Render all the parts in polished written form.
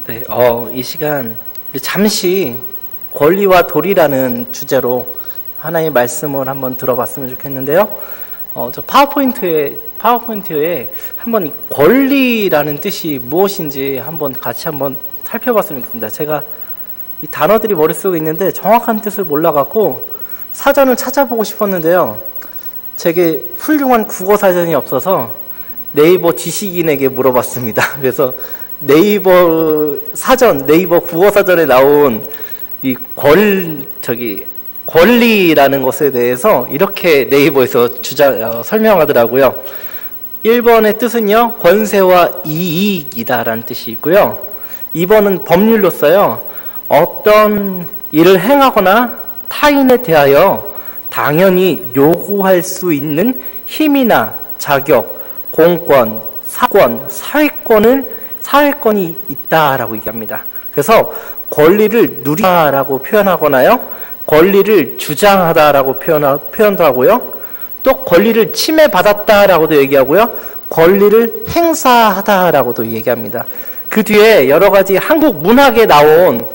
네, 이 시간 우리 잠시 권리와 도리라는 주제로 하나의 말씀을 한번 들어봤으면 좋겠는데요. 저 파워포인트에 한번 이 권리라는 뜻이 무엇인지 같이 한번 살펴봤으면 좋겠습니다. 제가 이 단어들이 머릿속에 있는데 정확한 뜻을 몰라갖고 사전을 찾아보고 싶었는데요. 제게 훌륭한 국어 사전이 없어서 네이버 지식인에게 물어봤습니다. 그래서 네이버 국어 사전에 나온 이 권리라는 것에 대해서 이렇게 네이버에서 설명하더라고요. 1번의 뜻은요, 권세와 이익이다라는 뜻이 있고요. 2번은 법률로서요, 어떤 일을 행하거나 타인에 대하여 당연히 요구할 수 있는 힘이나 자격, 공권, 사권, 사회권이 있다라고 얘기합니다. 그래서 권리를 누리다라고 표현하거나요, 권리를 주장하다라고 표현도 하고요, 또 권리를 침해받았다라고도 얘기하고요, 권리를 행사하다라고도 얘기합니다. 그 뒤에 여러 가지 한국 문학에 나온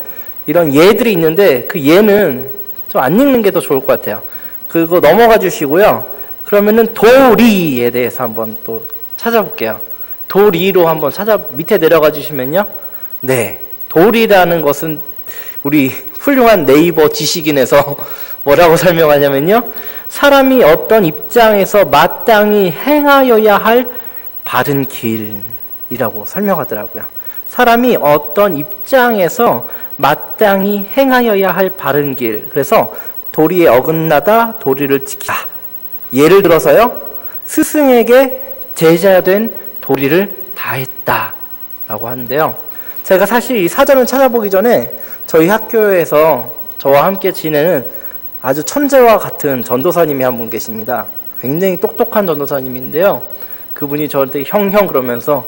이런 예들이 있는데 그 예는 좀 안 읽는 게 더 좋을 것 같아요. 그거 넘어가 주시고요. 그러면은 도리에 대해서 한번 또 찾아볼게요. 도리로 한번 밑에 내려가 주시면요. 네. 도리라는 것은 우리 훌륭한 네이버 지식인에서 뭐라고 설명하냐면요. 사람이 어떤 입장에서 마땅히 행하여야 할 바른 길이라고 설명하더라고요. 사람이 어떤 입장에서 마땅히 행하여야 할 바른 길. 그래서 도리에 어긋나다 도리를 지키다. 예를 들어서요. 스승에게 제자된 도리를 다했다 라고 하는데요. 제가 사실 이 사전을 찾아보기 전에 저희 학교에서 저와 함께 지내는 아주 천재와 같은 전도사님이 한 분 계십니다. 굉장히 똑똑한 전도사님인데요. 그분이 저한테 형 그러면서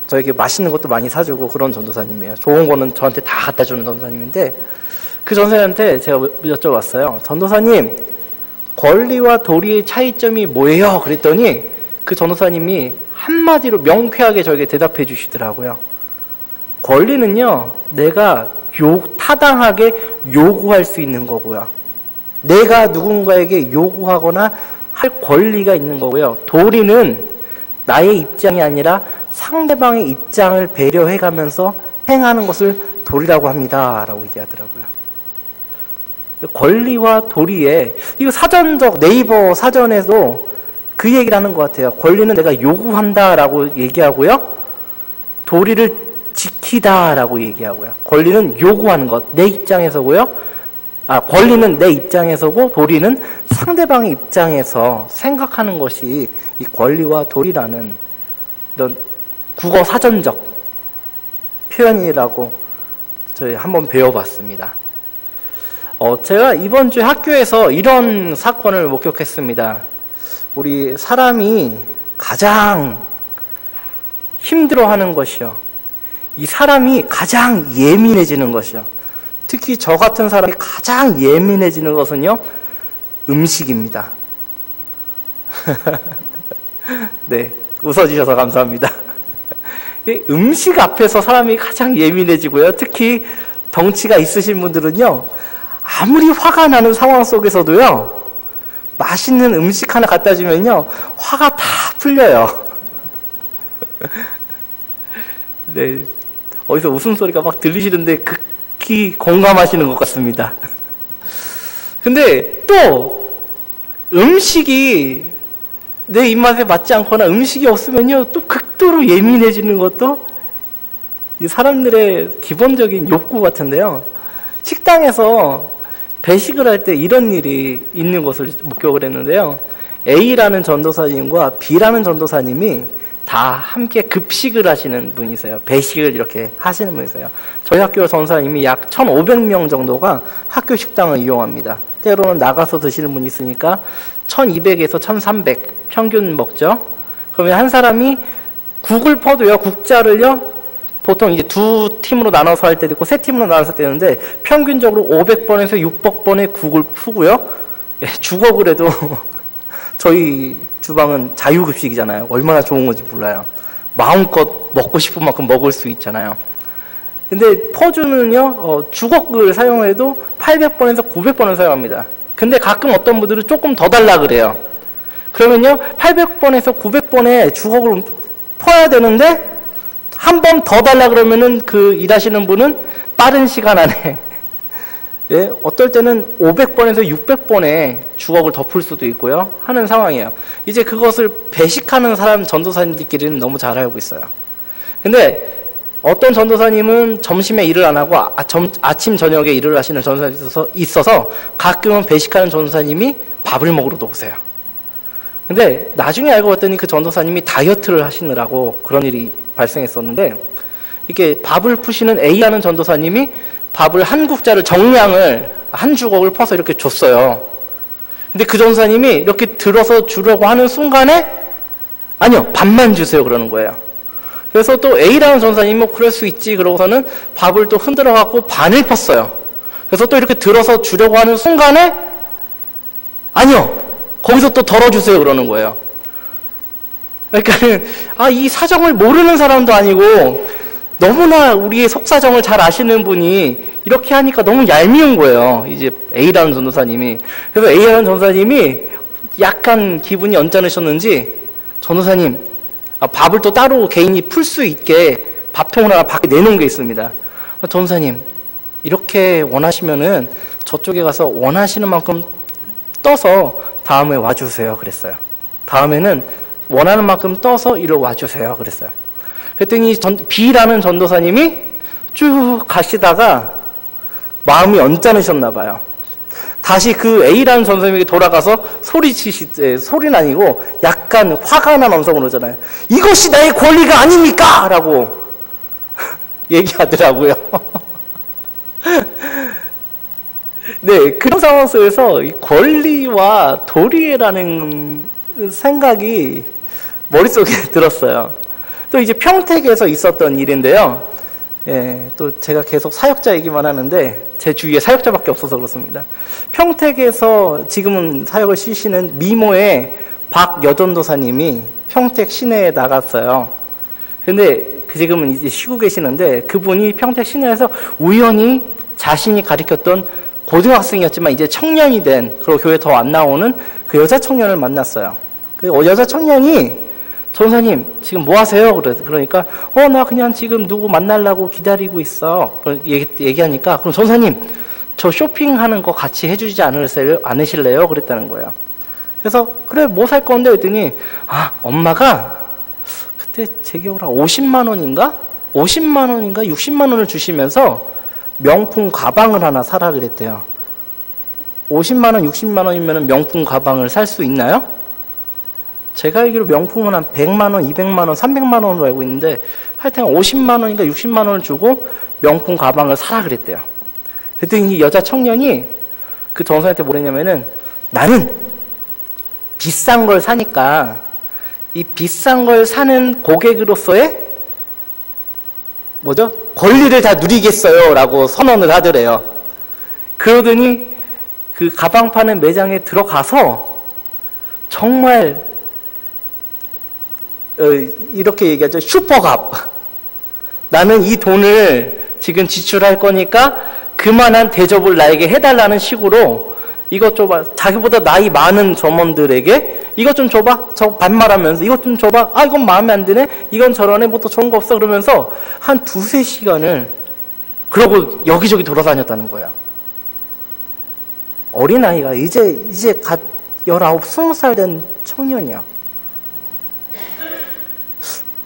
저에게 맛있는 것도 많이 사주고 그런 전도사님이에요. 좋은 거는 저한테 다 갖다 주는 전도사님인데, 그 전도사님한테 제가 여쭤봤어요. 전도사님, 권리와 도리의 차이점이 뭐예요? 그랬더니 그 전도사님이 한마디로 명쾌하게 저에게 대답해 주시더라고요. 권리는요, 내가 타당하게 요구할 수 있는 거고요. 내가 누군가에게 요구하거나 할 권리가 있는 거고요. 도리는 나의 입장이 아니라 상대방의 입장을 배려해가면서 행하는 것을 도리라고 합니다. 라고 얘기하더라고요. 권리와 도리에, 이거 네이버 사전에도 그 얘기를 하는 것 같아요. 권리는 내가 요구한다 라고 얘기하고요. 도리를 지키다 라고 얘기하고요. 권리는 요구하는 것, 내 입장에서고요. 권리는 내 입장에서고 도리는 상대방의 입장에서 생각하는 것이 이 권리와 도리라는 이런 국어 사전적 표현이라고 저희 한번 배워봤습니다. 제가 이번 주에 학교에서 이런 사건을 목격했습니다. 우리 사람이 가장 힘들어하는 것이요, 이 사람이 가장 예민해지는 것이요, 특히 저 같은 사람이 가장 예민해지는 것은요, 음식입니다. 네, 웃어주셔서 감사합니다. 음식 앞에서 사람이 가장 예민해지고요, 특히 덩치가 있으신 분들은요, 아무리 화가 나는 상황 속에서도요, 맛있는 음식 하나 갖다 주면요, 화가 다 풀려요. 네, 어디서 웃음소리가 막 들리시는데 극히 공감하시는 것 같습니다. 근데 또 음식이 내 입맛에 맞지 않거나 음식이 없으면요, 또 극도로 예민해지는 것도 이 사람들의 기본적인 욕구 같은데요. 식당에서 배식을 할 때 이런 일이 있는 것을 목격을 했는데요. A라는 전도사님과 B라는 전도사님이 다 함께 급식을 하시는 분이세요. 배식을 이렇게 하시는 분이세요. 저희 학교 전도사님이 약 1,500명 정도가 학교 식당을 이용합니다. 때로는 나가서 드시는 분이 있으니까 1,200에서 1,300 평균 먹죠. 그러면 한 사람이 국을 퍼도요, 국자를요, 보통 이제 두 팀으로 나눠서 할 때도 있고 세 팀으로 나눠서 되는데 평균적으로 500번에서 600번의 국을 푸고요. 주걱을 해도 저희 주방은 자유급식이잖아요. 얼마나 좋은 건지 몰라요. 마음껏 먹고 싶은 만큼 먹을 수 있잖아요. 근데 퍼주는요, 주걱을 사용해도 800번에서 900번을 사용합니다. 근데 가끔 어떤 분들은 조금 더 달라 그래요. 그러면요, 800번에서 900번의 주걱을 퍼야 되는데, 한 번 더 달라 그러면은 그 일하시는 분은 빠른 시간 안에, 예, 어떨 때는 500번에서 600번의 주걱을 덮을 수도 있고요. 하는 상황이에요. 이제 그것을 배식하는 사람, 전도사님들끼리는 너무 잘 알고 있어요. 근데 어떤 전도사님은 점심에 일을 안 하고 아침, 저녁에 일을 하시는 전도사님이 있어서 가끔은 배식하는 전도사님이 밥을 먹으러 오세요. 근데 나중에 알고 봤더니 그 전도사님이 다이어트를 하시느라고 그런 일이 발생했었는데, 이게 밥을 푸시는 A라는 전도사님이 밥을 한 국자를 정량을 한 주걱을 퍼서 이렇게 줬어요. 근데 그 전도사님이 이렇게 들어서 주려고 하는 순간에 아니요, 밥만 주세요 그러는 거예요. 그래서 또 A라는 전도사님이 뭐 그럴 수 있지 그러고서는 밥을 또 흔들어 갖고 반을 폈어요. 그래서 또 이렇게 들어서 주려고 하는 순간에 아니요, 거기서 또 덜어주세요 그러는 거예요. 그러니까 이 사정을 모르는 사람도 아니고 너무나 우리의 속사정을 잘 아시는 분이 이렇게 하니까 너무 얄미운 거예요. 이제 A라는 전도사님이. 그래서 A라는 전도사님이 약간 기분이 언짢으셨는지, 전도사님, 밥을 또 따로 개인이 풀 수 있게 밥통을 하나 밖에 내놓은 게 있습니다. 전도사님, 이렇게 원하시면은 저쪽에 가서 원하시는 만큼 떠서 다음에 와주세요 그랬어요. 다음에는 원하는 만큼 떠서 이리로 와주세요 그랬어요. 그랬더니 B라는 전도사님이 쭉 가시다가 마음이 언짢으셨나 봐요. 다시 그 A라는 전도사님에게 돌아가서 소리치실 때, 소리는 아니고 약간 화가 난 음성으로 하잖아요. 이것이 나의 권리가 아닙니까? 라고 얘기하더라고요. 네, 그런 상황 속에서 이 권리와 도리라는 생각이 머릿속에 들었어요. 또 이제 평택에서 있었던 일인데요. 예, 또 제가 계속 사역자 얘기만 하는데 제 주위에 사역자밖에 없어서 그렇습니다. 평택에서 지금은 사역을 쉬시는 미모의 박여전도사님이 평택 시내에 나갔어요. 근데 지금은 이제 쉬고 계시는데, 그분이 평택 시내에서 우연히 자신이 가르쳤던 고등학생이었지만 이제 청년이 된, 그리고 교회 더 안 나오는 그 여자 청년을 만났어요. 그 여자 청년이 전사님 지금 뭐 하세요? 그러니까 나 그냥 지금 누구 만나려고 기다리고 있어. 얘기하니까 그럼 전사님 저 쇼핑하는 거 같이 해주지 않으실래요? 그랬다는 거예요. 그래서 그래 뭐 살 건데? 그랬더니 엄마가 그때 제 기억으로 50만 원인가 60만 원을 주시면서 명품 가방을 하나 사라 그랬대요. 50만 원, 60만 원이면 명품 가방을 살 수 있나요? 제가 알기로 명품은 한 100만 원, 200만 원, 300만 원으로 알고 있는데 하여튼 50만 원인가 60만 원을 주고 명품 가방을 사라 그랬대요. 그랬더니 이 여자 청년이 그 전사한테 뭐랬냐면은, 나는 비싼 걸 사니까 이 비싼 걸 사는 고객으로서의 권리를 다 누리겠어요 라고 선언을 하더래요. 그러더니 그 가방 파는 매장에 들어가서 정말 이렇게 얘기하죠. 슈퍼갑. 나는 이 돈을 지금 지출할 거니까 그만한 대접을 나에게 해달라는 식으로 이것 줘봐. 자기보다 나이 많은 점원들에게 이것 좀 줘봐. 저 반말하면서 이것 좀 줘봐. 이건 마음에 안 드네. 이건 저러네. 뭐 또 좋은 거 없어. 그러면서 한 2-3시간을 그러고 여기저기 돌아다녔다는 거야. 어린아이가 이제 갓 19, 20살 된 청년이야.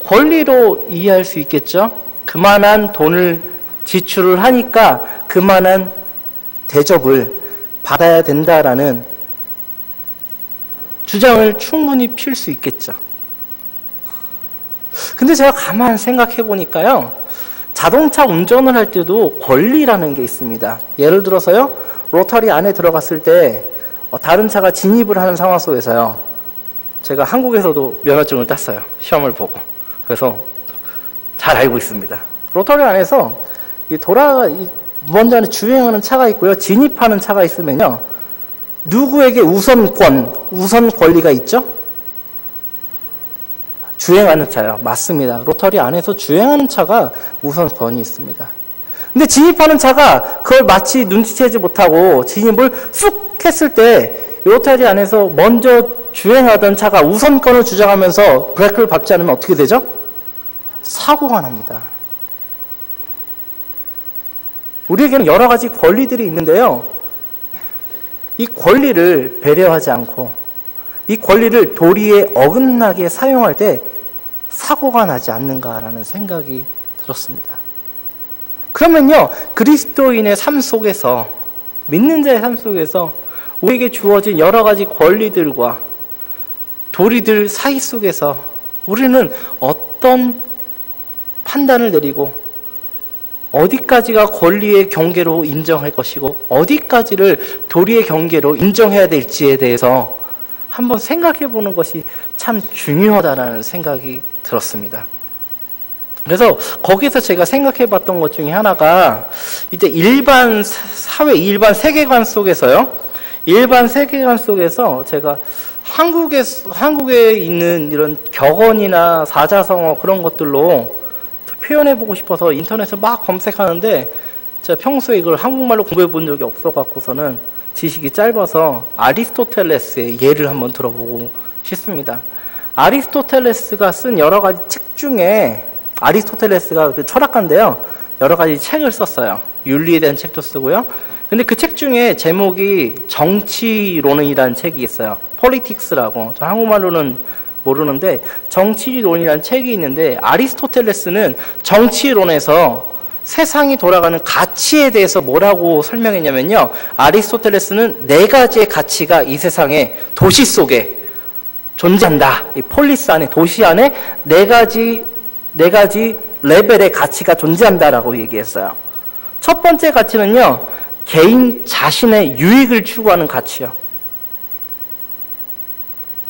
권리로 이해할 수 있겠죠? 그만한 돈을 지출을 하니까 그만한 대접을 받아야 된다라는 주장을 충분히 펼 수 있겠죠. 근데 제가 가만 생각해 보니까요, 자동차 운전을 할 때도 권리라는 게 있습니다. 예를 들어서요, 로터리 안에 들어갔을 때 다른 차가 진입을 하는 상황 속에서요, 제가 한국에서도 면허증을 땄어요. 시험을 보고. 그래서 잘 알고 있습니다. 로터리 안에서 먼저 안에 주행하는 차가 있고요, 진입하는 차가 있으면요, 누구에게 우선 권리가 있죠? 주행하는 차요. 맞습니다. 로터리 안에서 주행하는 차가 우선권이 있습니다. 근데 진입하는 차가 그걸 마치 눈치채지 못하고 진입을 쑥 했을 때 로타리 안에서 먼저 주행하던 차가 우선권을 주장하면서 브레이크를 밟지 않으면 어떻게 되죠? 사고가 납니다. 우리에게는 여러 가지 권리들이 있는데요. 이 권리를 배려하지 않고 이 권리를 도리에 어긋나게 사용할 때 사고가 나지 않는가라는 생각이 들었습니다. 그러면요, 그리스도인의 삶 속에서, 믿는 자의 삶 속에서 우리에게 주어진 여러 가지 권리들과 도리들 사이 속에서 우리는 어떤 판단을 내리고 어디까지가 권리의 경계로 인정할 것이고 어디까지를 도리의 경계로 인정해야 될지에 대해서 한번 생각해 보는 것이 참 중요하다는 생각이 들었습니다. 그래서 거기서 제가 생각해 봤던 것 중에 하나가 이제 일반 사회, 일반 세계관 속에서요. 일반 세계관 속에서 제가 한국에 있는 이런 격언이나 사자성어 그런 것들로 표현해 보고 싶어서 인터넷을 막 검색하는데 제가 평소에 이걸 한국말로 공부해 본 적이 없어 갖고서는 지식이 짧아서 아리스토텔레스의 예를 한번 들어보고 싶습니다. 아리스토텔레스가 쓴 여러 가지 책 중에 아리스토텔레스가 그 철학가인데요. 여러 가지 책을 썼어요. 윤리에 대한 책도 쓰고요. 근데 그 책 중에 제목이 정치론이라는 책이 있어요. 폴리틱스라고. 저 한국말로는 모르는데 정치론이라는 책이 있는데 아리스토텔레스는 정치론에서 세상이 돌아가는 가치에 대해서 뭐라고 설명했냐면요. 아리스토텔레스는 네 가지의 가치가 이 세상에 도시 속에 존재한다. 이 폴리스 안에, 도시 안에 네 가지 레벨의 가치가 존재한다라고 얘기했어요. 첫 번째 가치는요, 개인 자신의 유익을 추구하는 가치요.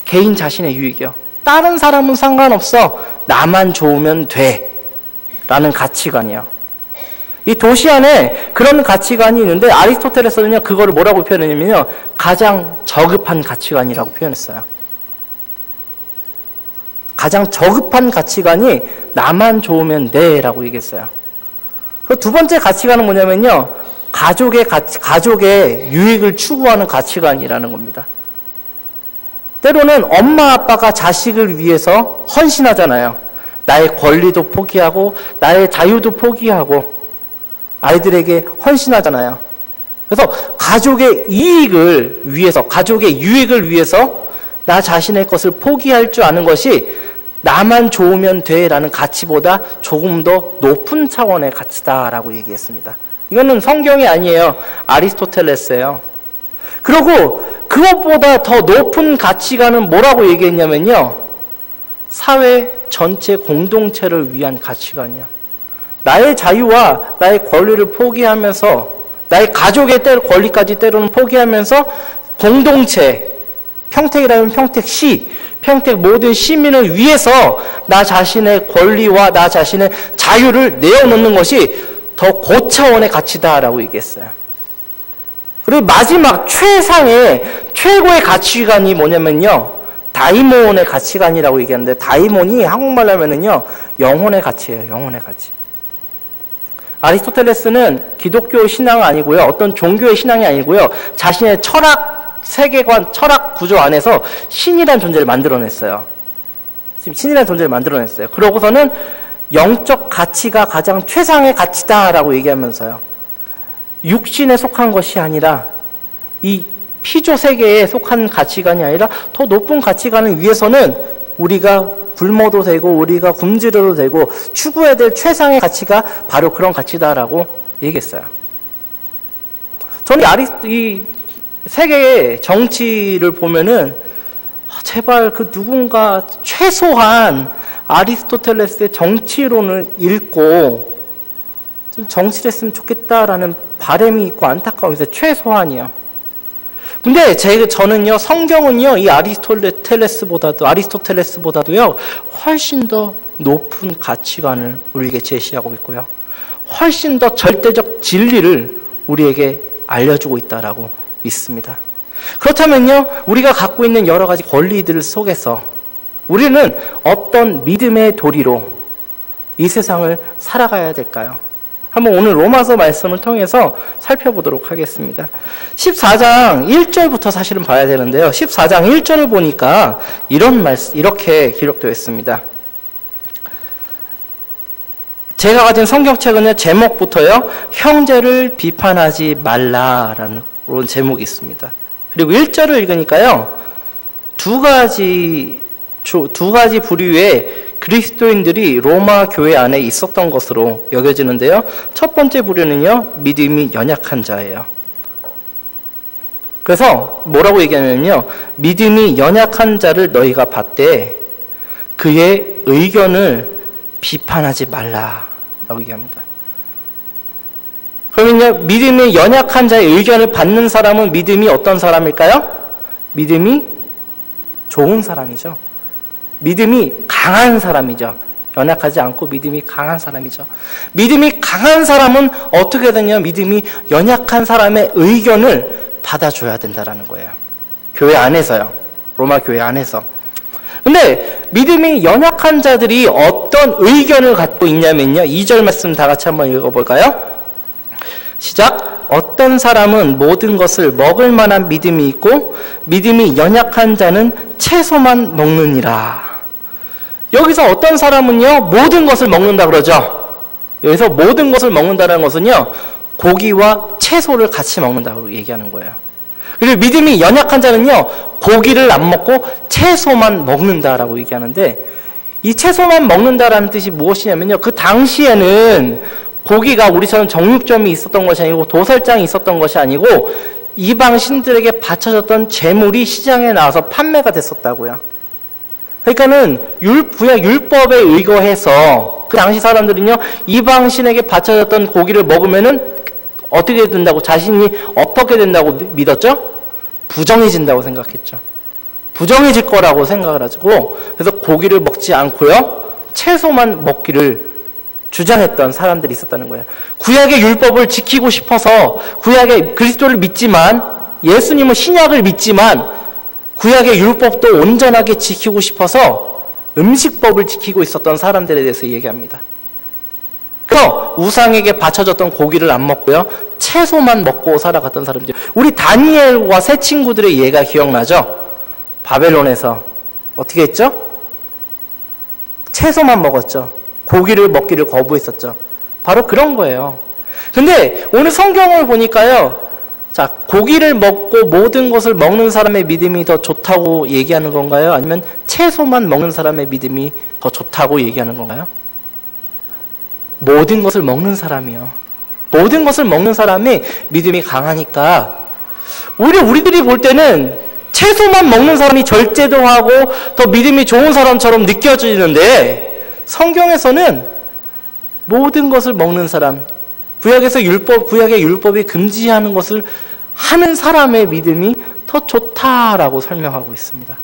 개인 자신의 유익이요. 다른 사람은 상관없어. 나만 좋으면 돼. 라는 가치관이요. 이 도시 안에 그런 가치관이 있는데 아리스토텔레스는요, 그거를 뭐라고 표현했냐면요, 가장 저급한 가치관이라고 표현했어요. 가장 저급한 가치관이 나만 좋으면 돼 라고 얘기했어요. 그 두 번째 가치관은 뭐냐면요, 가족의 유익을 추구하는 가치관이라는 겁니다. 때로는 엄마 아빠가 자식을 위해서 헌신하잖아요. 나의 권리도 포기하고 나의 자유도 포기하고 아이들에게 헌신하잖아요. 그래서 가족의 이익을 위해서, 가족의 유익을 위해서 나 자신의 것을 포기할 줄 아는 것이 나만 좋으면 돼라는 가치보다 조금 더 높은 차원의 가치다라고 얘기했습니다. 이거는 성경이 아니에요. 아리스토텔레스예요. 그리고 그것보다 더 높은 가치관은 뭐라고 얘기했냐면요, 사회 전체 공동체를 위한 가치관이요. 나의 자유와 나의 권리를 포기하면서, 나의 가족의 권리까지 때로는 포기하면서 공동체, 평택이라면 평택시, 평택 모든 시민을 위해서 나 자신의 권리와 나 자신의 자유를 내어놓는 것이 더 고차원의 가치다라고 얘기했어요. 그리고 마지막 최고의 가치관이 뭐냐면요, 다이몬의 가치관이라고 얘기하는데, 다이몬이 한국말로 하면은요, 영혼의 가치예요. 영혼의 가치. 아리스토텔레스는 기독교 신앙 아니고요, 어떤 종교의 신앙이 아니고요, 자신의 철학 세계관, 철학 구조 안에서 신이라는 존재를 만들어냈어요. 신이라는 존재를 만들어냈어요. 그러고서는 영적 가치가 가장 최상의 가치다라고 얘기하면서요, 육신에 속한 것이 아니라 이 피조 세계에 속한 가치관이 아니라 더 높은 가치관을 위해서는 우리가 굶어도 되고 우리가 굶주려도 되고 추구해야 될 최상의 가치가 바로 그런 가치다라고 얘기했어요. 저는 이 세계의 정치를 보면은 제발 그 누군가 최소한 아리스토텔레스의 정치론을 읽고 좀 정치를 했으면 좋겠다라는 바람이 있고 안타까움이 있어요. 최소한이요. 근데 저는요, 성경은요, 이 아리스토텔레스보다도요, 훨씬 더 높은 가치관을 우리에게 제시하고 있고요, 훨씬 더 절대적 진리를 우리에게 알려주고 있다라고 믿습니다. 그렇다면요, 우리가 갖고 있는 여러 가지 권리들 속에서 우리는 어떤 믿음의 도리로 이 세상을 살아가야 될까요? 한번 오늘 로마서 말씀을 통해서 살펴보도록 하겠습니다. 14장 1절부터 사실은 봐야 되는데요. 14장 1절을 보니까 이렇게 기록되어 있습니다. 제가 가진 성경책은요, 제목부터요, 형제를 비판하지 말라라는 그런 제목이 있습니다. 그리고 1절을 읽으니까요, 두 가지 부류의 그리스도인들이 로마 교회 안에 있었던 것으로 여겨지는데요. 첫 번째 부류는요, 믿음이 연약한 자예요. 그래서 뭐라고 얘기하냐면요, 믿음이 연약한 자를 너희가 봤되 그의 의견을 비판하지 말라라고 얘기합니다. 그러면요, 믿음이 연약한 자의 의견을 받는 사람은 믿음이 어떤 사람일까요? 믿음이 좋은 사람이죠. 믿음이 강한 사람이죠. 연약하지 않고 믿음이 강한 사람이죠. 믿음이 강한 사람은 어떻게 되냐? 믿음이 연약한 사람의 의견을 받아줘야 된다는 거예요. 교회 안에서요. 로마 교회 안에서. 근데 믿음이 연약한 자들이 어떤 의견을 갖고 있냐면요, 2절 말씀 다 같이 한번 읽어볼까요? 시작. 어떤 사람은 모든 것을 먹을 만한 믿음이 있고 믿음이 연약한 자는 채소만 먹느니라. 여기서 어떤 사람은요, 모든 것을 먹는다 그러죠. 여기서 모든 것을 먹는다는 것은요, 고기와 채소를 같이 먹는다고 얘기하는 거예요. 그리고 믿음이 연약한 자는요, 고기를 안 먹고 채소만 먹는다라고 얘기하는데, 이 채소만 먹는다라는 뜻이 무엇이냐면요, 그 당시에는 고기가 우리처럼 정육점이 있었던 것이 아니고 도살장이 있었던 것이 아니고 이방 신들에게 바쳐졌던 재물이 시장에 나와서 판매가 됐었다고요. 그러니까는 구약 율법에 의거해서 그 당시 사람들은요, 이방 신에게 바쳐졌던 고기를 먹으면은 어떻게 된다고, 자신이 어떻게 된다고 믿었죠? 부정해진다고 생각했죠. 부정해질 거라고 생각을 하고, 그래서 고기를 먹지 않고요, 채소만 먹기를 주장했던 사람들이 있었다는 거예요. 구약의 율법을 지키고 싶어서 구약의 그리스도를 믿지만, 예수님은 신약을 믿지만 구약의 율법도 온전하게 지키고 싶어서 음식법을 지키고 있었던 사람들에 대해서 얘기합니다. 그래서 우상에게 바쳐졌던 고기를 안 먹고요, 채소만 먹고 살아갔던 사람들. 우리 다니엘과 세 친구들의 예가 기억나죠? 바벨론에서 어떻게 했죠? 채소만 먹었죠. 고기를 먹기를 거부했었죠. 바로 그런 거예요. 근데 오늘 성경을 보니까요, 자, 고기를 먹고 모든 것을 먹는 사람의 믿음이 더 좋다고 얘기하는 건가요? 아니면 채소만 먹는 사람의 믿음이 더 좋다고 얘기하는 건가요? 모든 것을 먹는 사람이요. 모든 것을 먹는 사람이 믿음이 강하니까, 오히려 우리들이 볼 때는 채소만 먹는 사람이 절제도 하고 더 믿음이 좋은 사람처럼 느껴지는데, 성경에서는 모든 것을 먹는 사람, 구약의 율법이 금지하는 것을 하는 사람의 믿음이 더 좋다라고 설명하고 있습니다.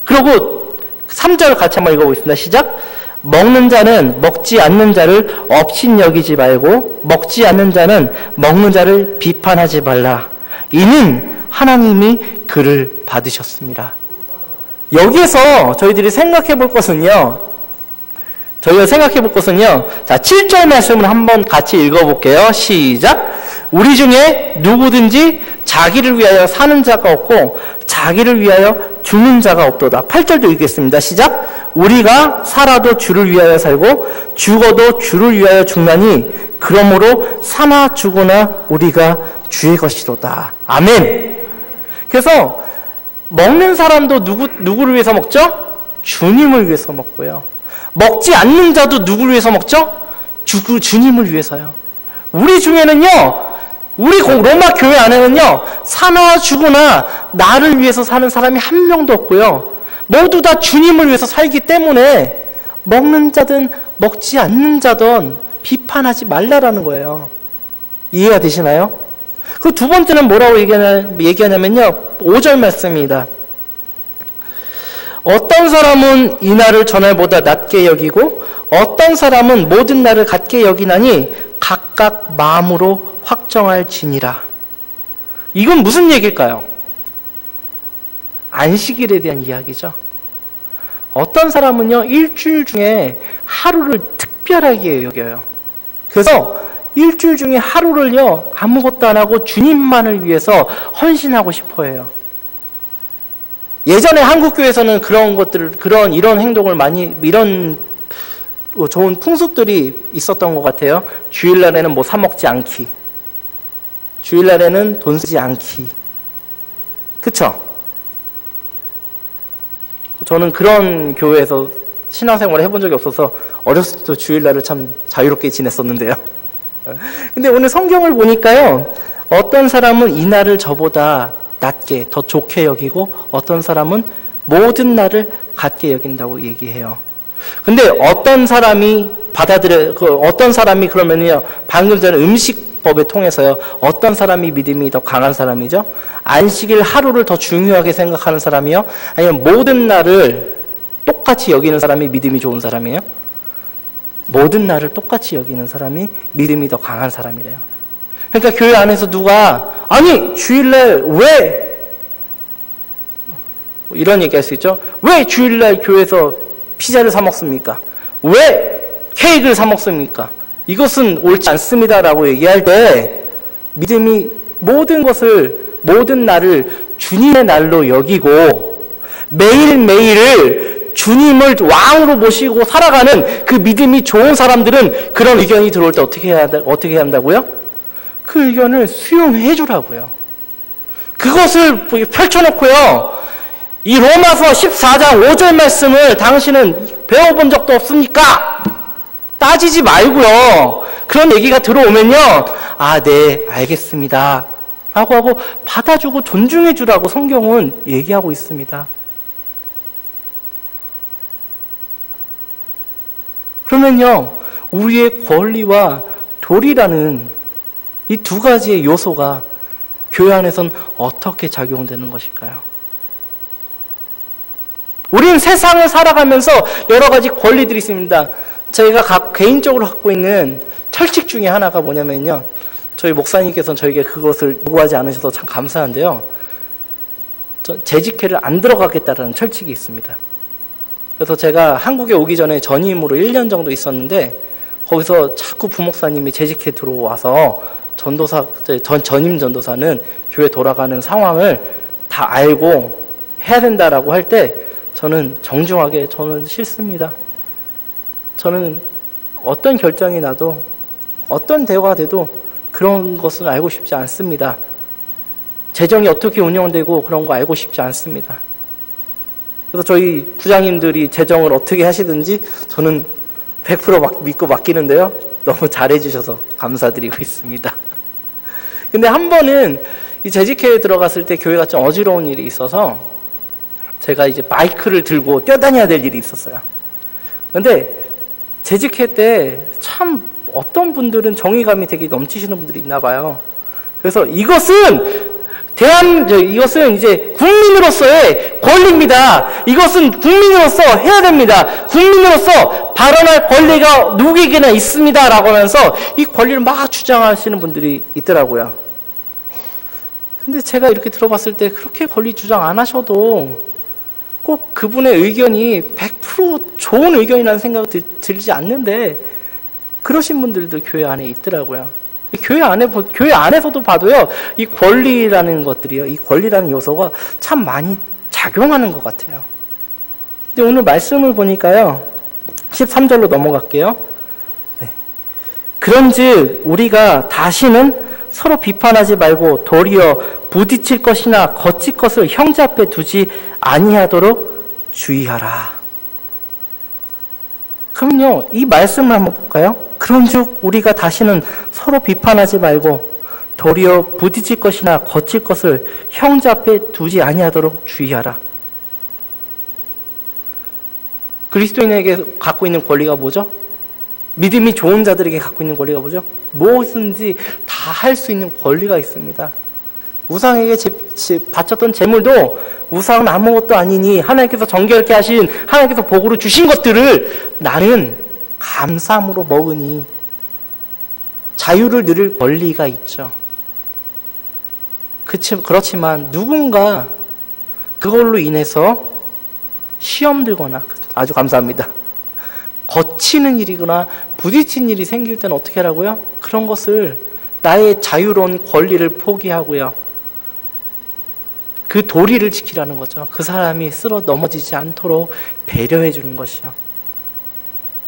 그리고 3절 같이 한번 읽어보겠습니다. 시작. 먹는 자는 먹지 않는 자를 업신여기지 말고 먹지 않는 자는 먹는 자를 비판하지 말라. 이는 하나님이 그를 받으셨습니다. 여기에서 저희가 생각해 볼 것은요, 자, 7절 말씀을 한번 같이 읽어볼게요. 시작. 우리 중에 누구든지 자기를 위하여 사는 자가 없고 자기를 위하여 죽는 자가 없도다. 8절도 읽겠습니다. 시작. 우리가 살아도 주를 위하여 살고 죽어도 주를 위하여 죽나니 그러므로 사나 죽으나 우리가 주의 것이로다. 아멘. 그래서 먹는 사람도 누구를 위해서 먹죠? 주님을 위해서 먹고요. 먹지 않는 자도 누구를 위해서 먹죠? 주님을 위해서요. 우리 중에는요, 우리 로마 교회 안에는요, 사나 죽으나 나를 위해서 사는 사람이 한 명도 없고요, 모두 다 주님을 위해서 살기 때문에 먹는 자든 먹지 않는 자든 비판하지 말라라는 거예요. 이해가 되시나요? 그 두 번째는 뭐라고 얘기하냐면요, 5절 말씀입니다. 어떤 사람은 이 날을 전날보다 낮게 여기고 어떤 사람은 모든 날을 같게 여기나니 각각 마음으로 확정할지니라. 이건 무슨 얘기일까요? 안식일에 대한 이야기죠. 어떤 사람은요, 일주일 중에 하루를 특별하게 여겨요. 그래서 일주일 중에 하루를요, 아무것도 안 하고 주님만을 위해서 헌신하고 싶어 해요. 예전에 한국교회에서는 그런 것들을, 이런 행동을 많이, 이런 좋은 풍습들이 있었던 것 같아요. 주일날에는 뭐 사먹지 않기. 주일날에는 돈 쓰지 않기. 그쵸? 저는 그런 교회에서 신앙생활을 해본 적이 없어서 어렸을 때도 주일날을 참 자유롭게 지냈었는데요. 근데 오늘 성경을 보니까요, 어떤 사람은 이 날을 저보다 낮게, 더 좋게 여기고 어떤 사람은 모든 날을 같게 여긴다고 얘기해요. 근데 어떤 사람이 어떤 사람이 그러면요, 방금 전에 음식법에 통해서요, 어떤 사람이 믿음이 더 강한 사람이죠? 안식일 하루를 더 중요하게 생각하는 사람이요? 아니면 모든 날을 똑같이 여기는 사람이 믿음이 좋은 사람이에요? 모든 날을 똑같이 여기는 사람이 믿음이 더 강한 사람이래요. 그러니까 교회 안에서 누가, 아니, 주일날 왜, 이런 얘기 할 수 있죠? 왜 주일날 교회에서 피자를 사 먹습니까? 왜 케이크를 사 먹습니까? 이것은 옳지 않습니다라고 얘기할 때 믿음이 모든 날을 주님의 날로 여기고 매일매일을 주님을 왕으로 모시고 살아가는 그 믿음이 좋은 사람들은 그런 의견이 들어올 때 어떻게 한다고요? 그 의견을 수용해 주라고요. 그것을 펼쳐놓고요, 이 로마서 14장 5절 말씀을 당신은 배워본 적도 없습니까? 따지지 말고요. 그런 얘기가 들어오면요, 아, 네, 알겠습니다 라고 하고 받아주고 존중해 주라고 성경은 얘기하고 있습니다. 그러면요, 우리의 권리와 도리라는 이 두 가지의 요소가 교회 안에선 어떻게 작용되는 것일까요? 우리는 세상을 살아가면서 여러 가지 권리들이 있습니다. 저희가 개인적으로 갖고 있는 철칙 중에 하나가 뭐냐면요, 저희 목사님께서는 저에게 그것을 요구하지 않으셔서 참 감사한데요, 재직회를 안 들어가겠다라는 철칙이 있습니다. 그래서 제가 한국에 오기 전에 전임으로 1년 정도 있었는데, 거기서 자꾸 부목사님이 재직회 들어와서 전임 전도사는 교회 돌아가는 상황을 다 알고 해야 된다라고 할 때 저는 정중하게, 저는 싫습니다. 저는 어떤 결정이 나도 어떤 대화가 돼도 그런 것은 알고 싶지 않습니다. 재정이 어떻게 운영되고 그런 거 알고 싶지 않습니다. 그래서 저희 부장님들이 재정을 어떻게 하시든지 저는 100% 믿고 맡기는데요, 너무 잘해주셔서 감사드리고 있습니다. 근데 한 번은 이 재직회에 들어갔을 때 교회가 좀 어지러운 일이 있어서 제가 이제 마이크를 들고 뛰어다녀야 될 일이 있었어요. 근데 재직회 때 참 어떤 분들은 정의감이 되게 넘치시는 분들이 있나 봐요. 그래서 이것은 이제 국민으로서의 권리입니다. 이것은 국민으로서 해야 됩니다. 국민으로서 발언할 권리가 누구에게나 있습니다. 라고 하면서 이 권리를 막 주장하시는 분들이 있더라고요. 근데 제가 이렇게 들어봤을 때 그렇게 권리 주장 안 하셔도 꼭 그분의 의견이 100% 좋은 의견이라는 생각이 들지 않는데 그러신 분들도 교회 안에 있더라고요. 교회 안에서도 봐도요, 이 권리라는 것들이요, 이 권리라는 요소가 참 많이 작용하는 것 같아요. 근데 오늘 말씀을 보니까요, 13절로 넘어갈게요. 네. 그런즉 우리가 다시는 서로 비판하지 말고 도리어 부딪힐 것이나 거칠 것을 형제 앞에 두지 아니하도록 주의하라. 그럼요, 이 말씀을 한번 볼까요? 그런즉 우리가 다시는 서로 비판하지 말고 도리어 부딪힐 것이나 거칠 것을 형제 앞에 두지 아니하도록 주의하라. 그리스도인에게 갖고 있는 권리가 뭐죠? 믿음이 좋은 자들에게 갖고 있는 권리가 뭐죠? 무엇인지 다 할 수 있는 권리가 있습니다. 우상에게 바쳤던 재물도 우상은 아무것도 아니니 하나님께서 정결케 하신, 하나님께서 복으로 주신 것들을 나는 감사함으로 먹으니 자유를 누릴 권리가 있죠. 그렇지만 누군가 그걸로 인해서 시험 들거나, 아주 감사합니다, 거치는 일이거나 부딪힌 일이 생길 때는 어떻게 하라고요? 그런 것을 나의 자유로운 권리를 포기하고요. 그 도리를 지키라는 거죠. 그 사람이 쓰러 넘어지지 않도록 배려해 주는 것이요.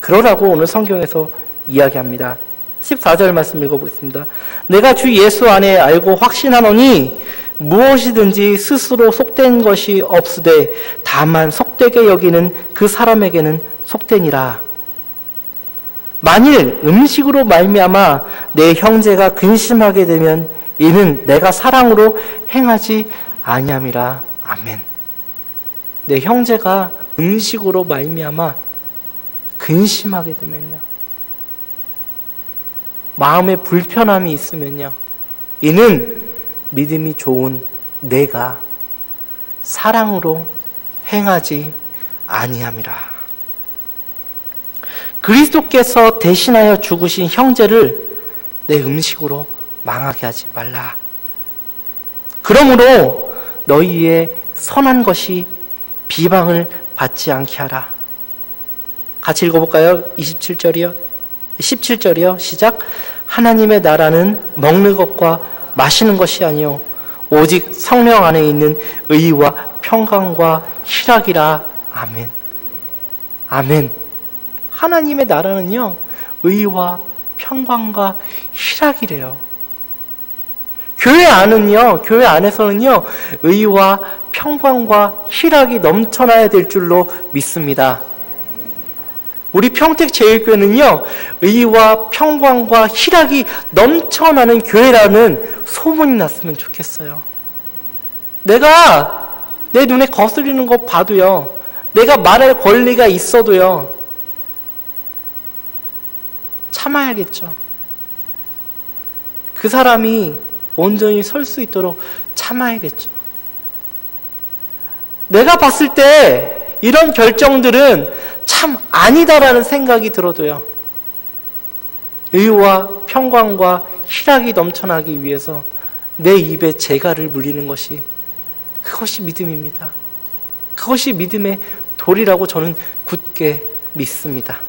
그러라고 오늘 성경에서 이야기합니다. 14절 말씀 읽어보겠습니다. 내가 주 예수 안에 알고 확신하노니 무엇이든지 스스로 속된 것이 없으되 다만 속되게 여기는 그 사람에게는 속되니라. 만일 음식으로 말미암아 내 형제가 근심하게 되면 이는 내가 사랑으로 행하지 아니함이라. 아멘. 내 형제가 음식으로 말미암아 근심하게 되면요, 마음에 불편함이 있으면요, 이는 믿음이 좋은 내가 사랑으로 행하지 아니함이라. 그리스도께서 대신하여 죽으신 형제를 내 음식으로 망하게 하지 말라. 그러므로 너희의 선한 것이 비방을 받지 않게 하라. 같이 읽어볼까요? 27절이요. 17절이요. 시작. 하나님의 나라는 먹는 것과 마시는 것이 아니요 오직 성령 안에 있는 의와 평강과 희락이라. 아멘. 아멘. 하나님의 나라는요, 의와 평강과 희락이래요. 교회 안에서는요, 의와 평강과 희락이 넘쳐나야 될 줄로 믿습니다. 우리 평택제일교회는요, 의와 평강과 희락이 넘쳐나는 교회라는 소문이 났으면 좋겠어요. 내가 내 눈에 거슬리는 거 봐도요, 내가 말할 권리가 있어도요, 참아야겠죠. 그 사람이 온전히 설 수 있도록 참아야겠죠. 내가 봤을 때 이런 결정들은 참 아니다라는 생각이 들어도요, 의와 평강과 희락이 넘쳐나기 위해서 내 입에 재갈을 물리는 것이, 그것이 믿음입니다. 그것이 믿음의 도리라고 저는 굳게 믿습니다.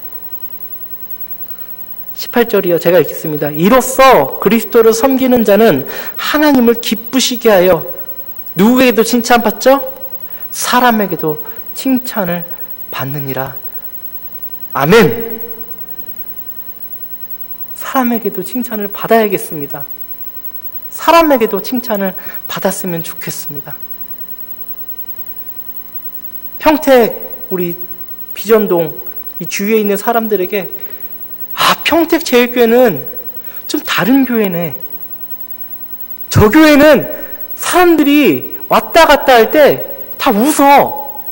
18절이요. 제가 읽겠습니다. 이로써 그리스도를 섬기는 자는 하나님을 기쁘시게 하여 누구에게도 칭찬받죠? 사람에게도 칭찬을 받느니라. 아멘. 사람에게도 칭찬을 받아야겠습니다. 사람에게도 칭찬을 받았으면 좋겠습니다. 평택 우리 비전동 이 주위에 있는 사람들에게, 아, 평택제일교회는 좀 다른 교회네. 저 교회는 사람들이 왔다 갔다 할 때 다 웃어.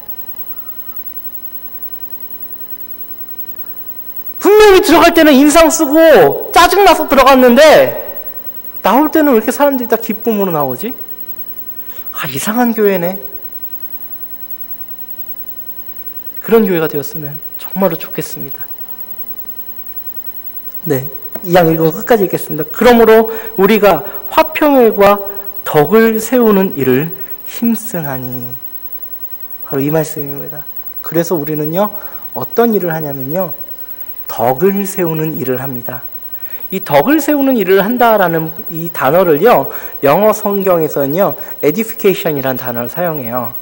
분명히 들어갈 때는 인상 쓰고 짜증나서 들어갔는데 나올 때는 왜 이렇게 사람들이 다 기쁨으로 나오지? 아, 이상한 교회네. 그런 교회가 되었으면 정말로 좋겠습니다. 네, 이 양 읽은 끝까지 읽겠습니다. 그러므로 우리가 화평회과 덕을 세우는 일을 힘쓰나니. 바로 이 말씀입니다. 그래서 우리는요, 어떤 일을 하냐면요, 덕을 세우는 일을 합니다. 이 덕을 세우는 일을 한다라는 이 단어를요, 영어 성경에서는요, edification이라는 단어를 사용해요.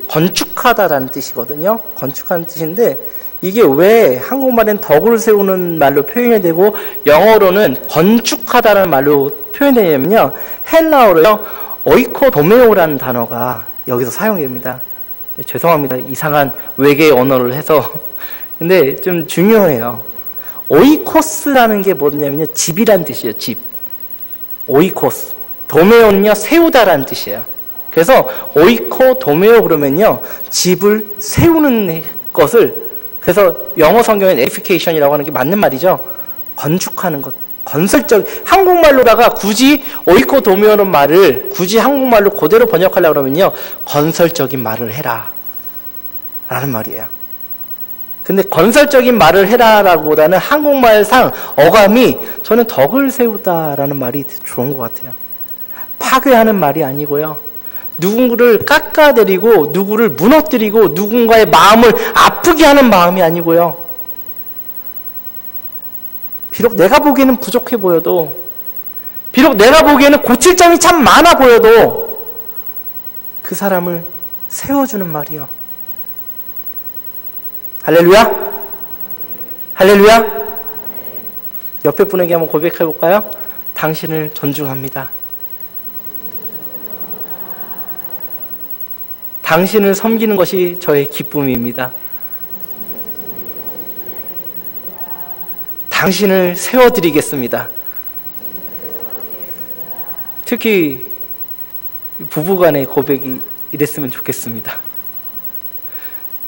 건축하다라는 뜻이거든요. 건축하는 뜻인데, 이게 왜 한국말엔 덕을 세우는 말로 표현이 되고 영어로는 건축하다라는 말로 표현되냐면요, 헬라어로요, 오이코도메오라는 단어가 여기서 사용됩니다. 죄송합니다. 이상한 외계 언어를 해서. 근데 좀 중요해요. 오이코스라는 게 뭐냐면요, 집이란 뜻이에요. 집. 오이코스. 도메오는요, 세우다라는 뜻이에요. 그래서 오이코도메오 그러면요, 집을 세우는 것을, 그래서 영어 성경엔 edification이라고 하는 게 맞는 말이죠. 건축하는 것. 건설적, 한국말로다가 굳이 오이코도메오는 말을 굳이 한국말로 그대로 번역하려고 그러면요, 건설적인 말을 해라 라는 말이에요. 근데 건설적인 말을 해라라고보다는 한국말상 어감이 저는 덕을 세우다라는 말이 좋은 것 같아요. 파괴하는 말이 아니고요, 누군가를 깎아내리고 누구를 무너뜨리고 누군가의 마음을 아프게 하는 마음이 아니고요, 비록 내가 보기에는 부족해 보여도, 비록 내가 보기에는 고칠 점이 참 많아 보여도 그 사람을 세워주는 말이요. 할렐루야? 할렐루야? 옆에 분에게 한번 고백해 볼까요? 당신을 존중합니다. 당신을 섬기는 것이 저의 기쁨입니다. 당신을 세워드리겠습니다. 특히 부부간의 고백이 이랬으면 좋겠습니다.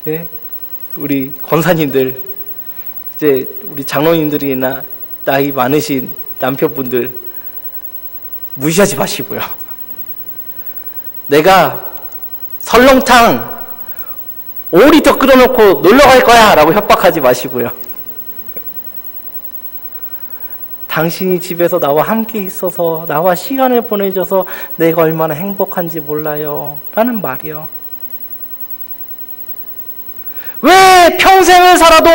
네? 우리 권사님들, 이제 우리 장로님들이나 나이 많으신 남편분들 무시하지 마시고요. 내가 설렁탕 5리터 끓여놓고 놀러갈 거야 라고 협박하지 마시고요. 당신이 집에서 나와 함께 있어서 나와 시간을 보내줘서 내가 얼마나 행복한지 몰라요 라는 말이요. 왜 평생을 살아도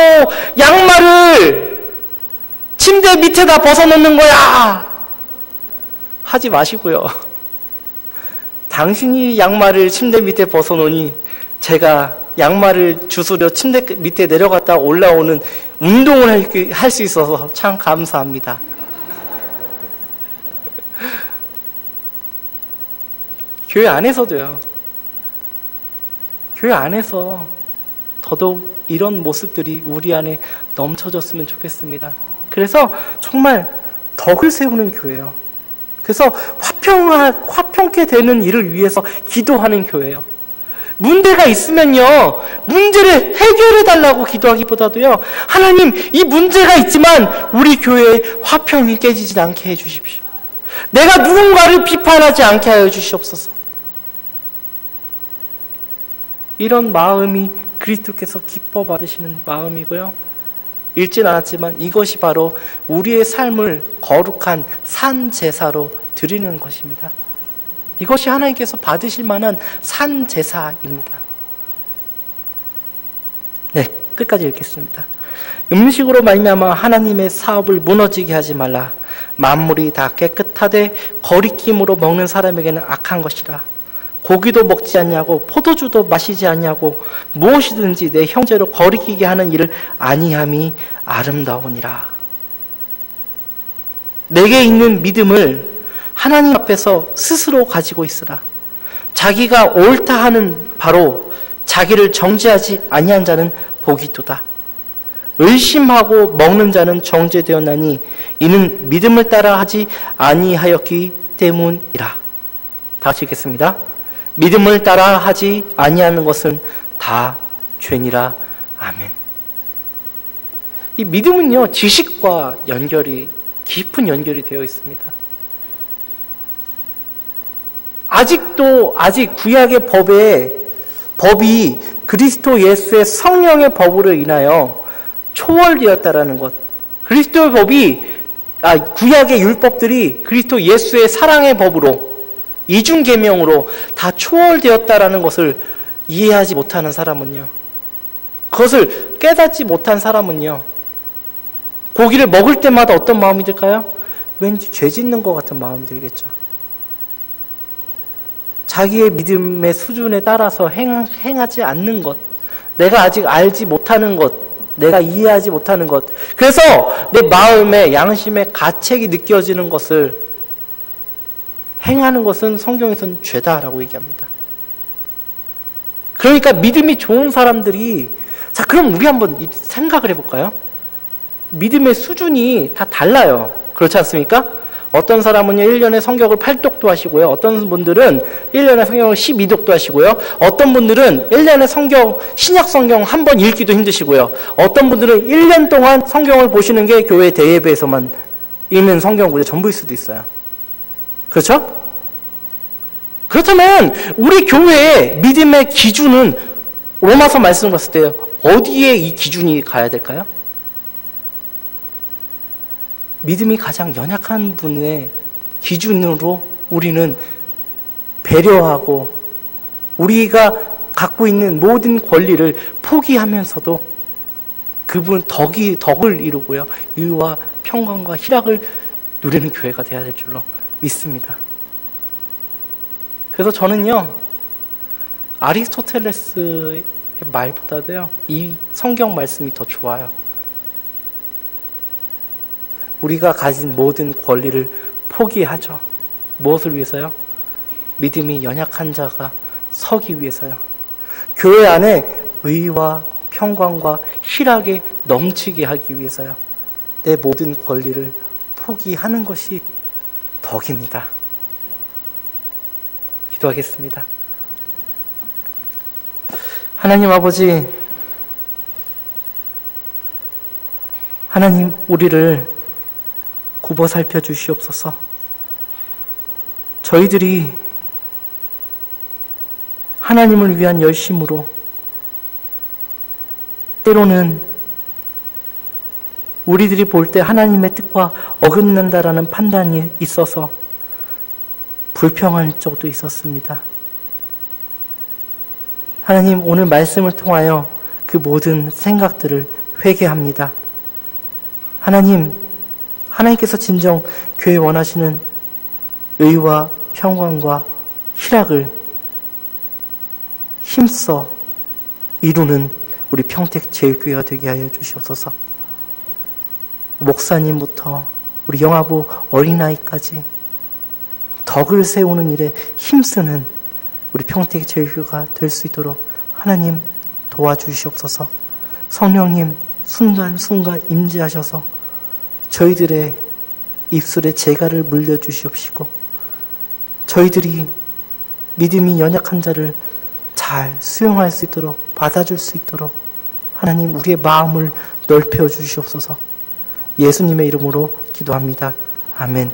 양말을 침대 밑에다 벗어놓는 거야 하지 마시고요. 당신이 양말을 침대 밑에 벗어놓으니 제가 양말을 주스려 침대 밑에 내려갔다 올라오는 운동을 할 수 있어서 참 감사합니다. 교회 안에서도요. 교회 안에서 더더욱 이런 모습들이 우리 안에 넘쳐졌으면 좋겠습니다. 그래서 정말 덕을 세우는 교회예요. 그래서 화평케 되는 일을 위해서 기도하는 교회예요. 문제가 있으면요, 문제를 해결해 달라고 기도하기보다도요, 하나님, 이 문제가 있지만 우리 교회에 화평이 깨지지 않게 해 주십시오. 내가 누군가를 비판하지 않게 하여 주시옵소서. 이런 마음이 그리스도께서 기뻐 받으시는 마음이고요. 읽진 않았지만 이것이 바로 우리의 삶을 거룩한 산 제사로 드리는 것입니다. 이것이 하나님께서 받으실 만한 산 제사입니다. 네, 끝까지 읽겠습니다. 음식으로 말미암아 하나님의 사업을 무너지게 하지 말라. 만물이 다 깨끗하되 거리낌으로 먹는 사람에게는 악한 것이라. 고기도 먹지 않냐고 포도주도 마시지 않냐고 무엇이든지 내 형제로 거리끼게 하는 일을 아니함이 아름다우니라. 내게 있는 믿음을 하나님 앞에서 스스로 가지고 있으라. 자기가 옳다 하는 바로 자기를 정죄하지 아니한 자는 복이 있도다. 의심하고 먹는 자는 정죄되었나니 이는 믿음을 따라 하지 아니하였기 때문이라. 다 같이 읽겠습니다. 믿음을 따라 하지 아니하는 것은 다 죄니라. 아멘. 이 믿음은요, 지식과 깊은 연결이 되어 있습니다. 아직 구약의 법이 그리스도 예수의 성령의 법으로 인하여 초월되었다라는 것. 그리스도의 구약의 율법들이 그리스도 예수의 사랑의 법으로 이중계명으로 다 초월되었다라는 것을 이해하지 못하는 사람은요, 그것을 깨닫지 못한 사람은요, 고기를 먹을 때마다 어떤 마음이 들까요? 왠지 죄 짓는 것 같은 마음이 들겠죠. 자기의 믿음의 수준에 따라서 행하지 않는 것, 내가 아직 알지 못하는 것, 내가 이해하지 못하는 것, 그래서 내 마음에 양심의 가책이 느껴지는 것을 행하는 것은 성경에서는 죄다라고 얘기합니다. 그러니까 믿음이 좋은 사람들이, 자, 그럼 우리 한번 생각을 해볼까요? 믿음의 수준이 다 달라요. 그렇지 않습니까? 어떤 사람은요, 1년에 성경을 8독도 하시고요. 어떤 분들은 1년에 성경을 12독도 하시고요. 어떤 분들은 1년에 신약 성경 한 번 읽기도 힘드시고요. 어떤 분들은 1년 동안 성경을 보시는 게 교회 대예배에서만 읽는 성경구조 전부일 수도 있어요. 그렇죠? 그렇다면 우리 교회의 믿음의 기준은 로마서 말씀을 봤을 때 어디에 이 기준이 가야 될까요? 믿음이 가장 연약한 분의 기준으로 우리는 배려하고 우리가 갖고 있는 모든 권리를 포기하면서도 그분 덕을 이루고요, 의와 평강과 희락을 누리는 교회가 되어야 될 줄로 믿습니다. 그래서 저는요, 아리스토텔레스의 말보다도요, 이 성경 말씀이 더 좋아요. 우리가 가진 모든 권리를 포기하죠. 무엇을 위해서요? 믿음이 연약한 자가 서기 위해서요. 교회 안에 의와 평강과 희락에 넘치게 하기 위해서요. 내 모든 권리를 포기하는 것이 덕입니다. 기도하겠습니다. 하나님 아버지, 하나님 우리를 굽어 살펴 주시옵소서. 저희들이 하나님을 위한 열심으로 때로는 우리들이 볼 때 하나님의 뜻과 어긋난다라는 판단이 있어서 불평한 적도 있었습니다. 하나님, 오늘 말씀을 통하여 그 모든 생각들을 회개합니다. 하나님, 하나님께서 진정 교회 원하시는 의와 평강과 희락을 힘써 이루는 우리 평택제일교회가 되게 하여 주시옵소서. 목사님부터 우리 영아부 어린아이까지 덕을 세우는 일에 힘쓰는 우리 평택제일교회가 될 수 있도록 하나님 도와주시옵소서. 성령님 순간순간 임재하셔서 저희들의 입술에 재갈을 물려주시옵시고 저희들이 믿음이 연약한 자를 잘 수용할 수 있도록 받아줄 수 있도록 하나님 우리의 마음을 넓혀 주시옵소서. 예수님의 이름으로 기도합니다. 아멘.